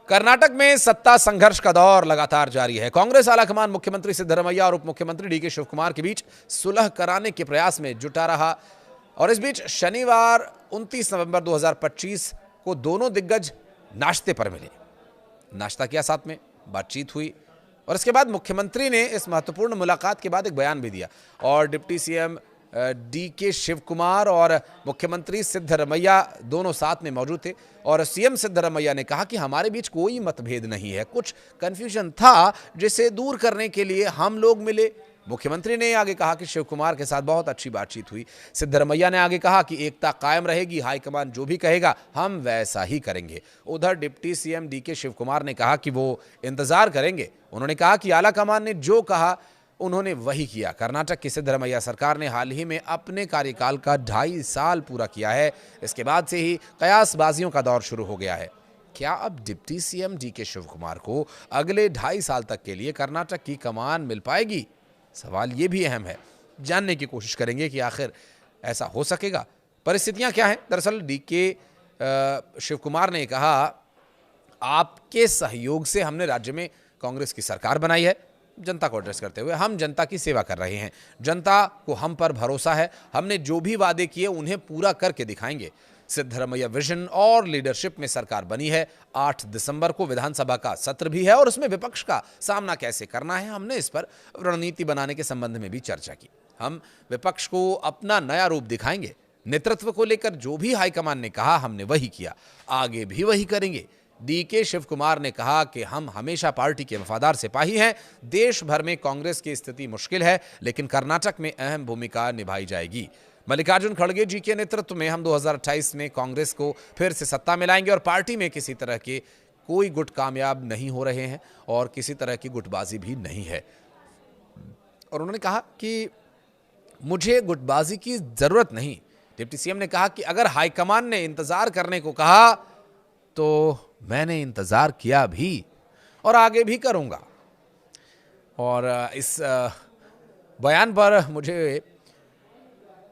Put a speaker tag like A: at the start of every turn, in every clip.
A: कर्नाटक में सत्ता संघर्ष का दौर लगातार जारी है। कांग्रेस आलाकमान मुख्यमंत्री सिद्धरमैया और उप मुख्यमंत्री डीके शिवकुमार के बीच सुलह कराने के प्रयास में जुटा रहा और इस बीच शनिवार 29 नवंबर 2025 को दोनों दिग्गज नाश्ते पर मिले। नाश्ता किया, साथ में बातचीत हुई और इसके बाद मुख्यमंत्री ने इस महत्वपूर्ण मुलाकात के बाद एक बयान भी दिया और डिप्टी सीएम डीके शिवकुमार और मुख्यमंत्री सिद्धरमैया दोनों साथ में मौजूद थे और सीएम सिद्धरमैया ने कहा कि हमारे बीच कोई मतभेद नहीं है, कुछ कंफ्यूजन था जिसे दूर करने के लिए हम लोग मिले। मुख्यमंत्री ने आगे कहा कि शिवकुमार के साथ बहुत अच्छी बातचीत हुई। सिद्धरमैया ने आगे कहा कि एकता कायम रहेगी, हाईकमान जो भी कहेगा हम वैसा ही करेंगे। उधर डिप्टी सीएम डीके शिवकुमार ने कहा कि वो इंतजार करेंगे। उन्होंने कहा कि आलाकमान ने जो कहा उन्होंने वही किया। कर्नाटक की सिद्धरमैया सरकार ने हाल ही में अपने कार्यकाल का 2.5 साल पूरा किया है। इसके बाद से ही कयासबाजियों का दौर शुरू हो गया है। क्या अब डिप्टी सीएम डीके शिवकुमार को अगले 2.5 साल तक के लिए कर्नाटक की कमान मिल पाएगी? सवाल ये भी अहम है। जानने की कोशिश करेंगे कि आखिर ऐसा हो सकेगा, परिस्थितियां क्या हैं। दरअसल डीके शिवकुमार ने कहा, आपके सहयोग से हमने राज्य में कांग्रेस की सरकार बनाई है। जनता को एड्रेस करते हुए, हम जनता की सेवा कर रहे हैं, जनता को हम पर भरोसा है, हमने जो भी वादे किए उन्हें पूरा करके दिखाएंगे। सिद्धरमैया विजन और लीडरशिप में सरकार बनी है। 8 दिसंबर को विधानसभा का सत्र भी है और उसमें विपक्ष का सामना कैसे करना है, हमने इस पर रणनीति बनाने के संबंध में भी चर्चा की। हम विपक्ष को अपना नया रूप दिखाएंगे। नेतृत्व को लेकर जो भी हाईकमान ने कहा हमने वही किया, आगे भी वही करेंगे। डीके शिवकुमार ने कहा कि हम हमेशा पार्टी के वफादार सिपाही हैं। देश भर में कांग्रेस की स्थिति मुश्किल है, लेकिन कर्नाटक में अहम भूमिका निभाई जाएगी। मल्लिकार्जुन खड़गे जी के नेतृत्व में हम 2028 में कांग्रेस को फिर से सत्ता में लाएंगे और पार्टी में किसी तरह के कोई गुट कामयाब नहीं हो रहे हैं और किसी तरह की गुटबाजी भी नहीं है। और उन्होंने कहा कि मुझे गुटबाजी की जरूरत नहीं। डिप्टी सीएम ने कहा कि अगर हाईकमान ने इंतजार करने को कहा तो मैंने इंतजार किया भी और आगे भी करूंगा। और इस बयान पर मुझे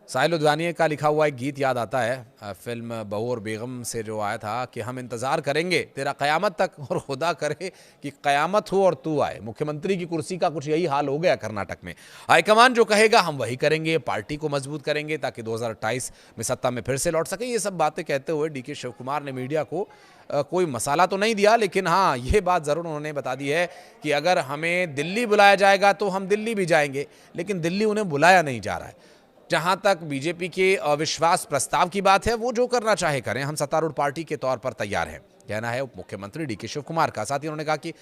A: साहिल लुधियाना का लिखा हुआ एक गीत याद आता है, फिल्म बहू और बेगम से जो आया था कि हम इंतजार करेंगे तेरा कयामत तक और खुदा करे कि कयामत हो और तू आए। मुख्यमंत्री की कुर्सी का कुछ यही हाल हो गया कर्नाटक में। हाईकमान जो कहेगा हम वही करेंगे, पार्टी को मजबूत करेंगे ताकि 2028 में सत्ता में फिर से लौट सके। ये सब बातें कहते हुए डीके शिवकुमार ने मीडिया को कोई मसाला तो नहीं दिया, लेकिन हाँ ये बात ज़रूर उन्होंने बता दी है कि अगर हमें दिल्ली बुलाया जाएगा तो हम दिल्ली भी जाएंगे, लेकिन दिल्ली उन्हें बुलाया नहीं जा रहा है। जहां तक बीजेपी के अविश्वास प्रस्ताव की बात है, वो जो करना चाहे करें, हम सत्तारूढ़ पार्टी के तौर पर तैयार हैं, कहना है उप मुख्यमंत्री डीके शिवकुमार का। साथ ही उन्होंने कहा कि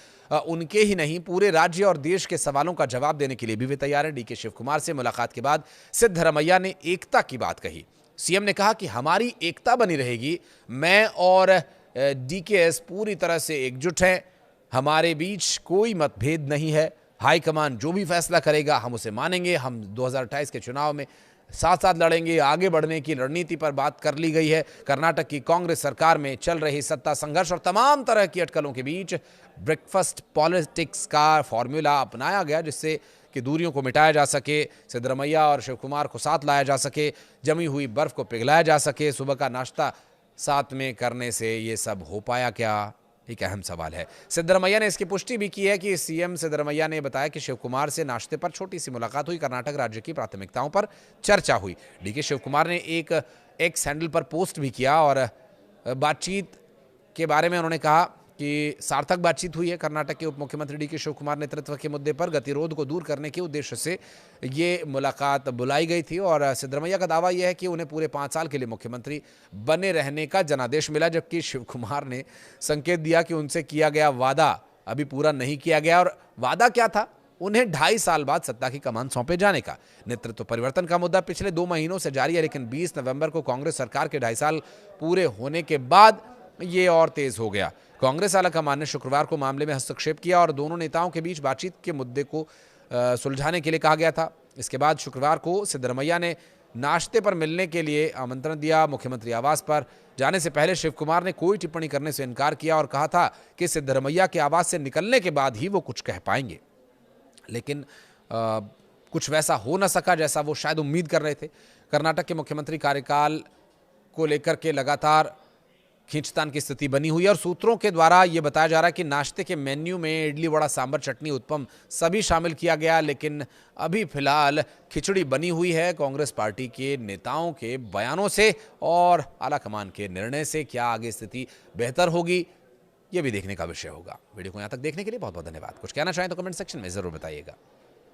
A: उनके ही नहीं पूरे राज्य और देश के सवालों का जवाब देने के लिए भी वे तैयार हैं। डीके शिवकुमार से मुलाकात के बाद सिद्धरमैया ने एकता की बात कही। सीएम ने कहा कि हमारी एकता बनी रहेगी, मैं और डीकेएस पूरी तरह से एकजुट हैं, हमारे बीच कोई मतभेद नहीं है। हाईकमान जो भी फैसला करेगा हम उसे मानेंगे। हम 2028 के चुनाव में साथ साथ लड़ेंगे। आगे बढ़ने की रणनीति पर बात कर ली गई है। कर्नाटक की कांग्रेस सरकार में चल रही सत्ता संघर्ष और तमाम तरह की अटकलों के बीच ब्रेकफास्ट पॉलिटिक्स का फॉर्मूला अपनाया गया, जिससे कि दूरियों को मिटाया जा सके, सिद्धरमैया और शिवकुमार को साथ लाया जा सके, जमी हुई बर्फ को पिघलाया जा सके। सुबह का नाश्ता साथ में करने से ये सब हो पाया क्या? एक अहम सवाल है। सिद्धरमैया ने इसकी पुष्टि भी की है कि सीएम सिद्धरमैया ने बताया कि शिवकुमार से नाश्ते पर छोटी सी मुलाकात हुई, कर्नाटक राज्य की प्राथमिकताओं पर चर्चा हुई। डीके शिवकुमार ने एक एक्स हैंडल पर पोस्ट भी किया और बातचीत के बारे में उन्होंने कहा कि सार्थक बातचीत हुई है। कर्नाटक के उप मुख्यमंत्री डीके शिवकुमार नेतृत्व के मुद्दे पर गतिरोध को दूर करने के उद्देश्य से ये मुलाकात बुलाई गई थी और सिद्धरमैया का दावा यह है कि उन्हें पूरे 5 साल के लिए मुख्यमंत्री बने रहने का जनादेश मिला, जबकि शिवकुमार ने संकेत दिया कि उनसे किया गया वादा अभी पूरा नहीं किया गया। और वादा क्या था? उन्हें 2.5 साल बाद सत्ता की कमान सौंपे जाने का। नेतृत्व परिवर्तन का मुद्दा पिछले 2 महीनों से जारी है, लेकिन 20 नवंबर को कांग्रेस सरकार के 2.5 साल पूरे होने के बाद ये और तेज हो गया। कांग्रेस आलाकमान ने शुक्रवार को मामले में हस्तक्षेप किया और दोनों नेताओं के बीच बातचीत के मुद्दे को सुलझाने के लिए कहा गया था। इसके बाद शुक्रवार को सिद्धरमैया ने नाश्ते पर मिलने के लिए आमंत्रण दिया। मुख्यमंत्री आवास पर जाने से पहले शिवकुमार ने कोई टिप्पणी करने से इनकार किया और कहा था कि सिद्धरमैया के आवास से निकलने के बाद ही वो कुछ कह पाएंगे, लेकिन कुछ वैसा हो न सका जैसा वो शायद उम्मीद कर रहे थे। कर्नाटक के मुख्यमंत्री कार्यकाल को लेकर के लगातार खींचतान की स्थिति बनी हुई है और सूत्रों के द्वारा यह बताया जा रहा है कि नाश्ते के मेन्यू में इडली वड़ा सांभर चटनी उत्पम सभी शामिल किया गया, लेकिन अभी फिलहाल खिचड़ी बनी हुई है। कांग्रेस पार्टी के नेताओं के बयानों से और आलाकमान के निर्णय से क्या आगे स्थिति बेहतर होगी, यह भी देखने का विषय होगा। वीडियो को यहां तक देखने के लिए बहुत बहुत धन्यवाद। कुछ कहना चाहें तो कमेंट सेक्शन में जरूर बताइएगा।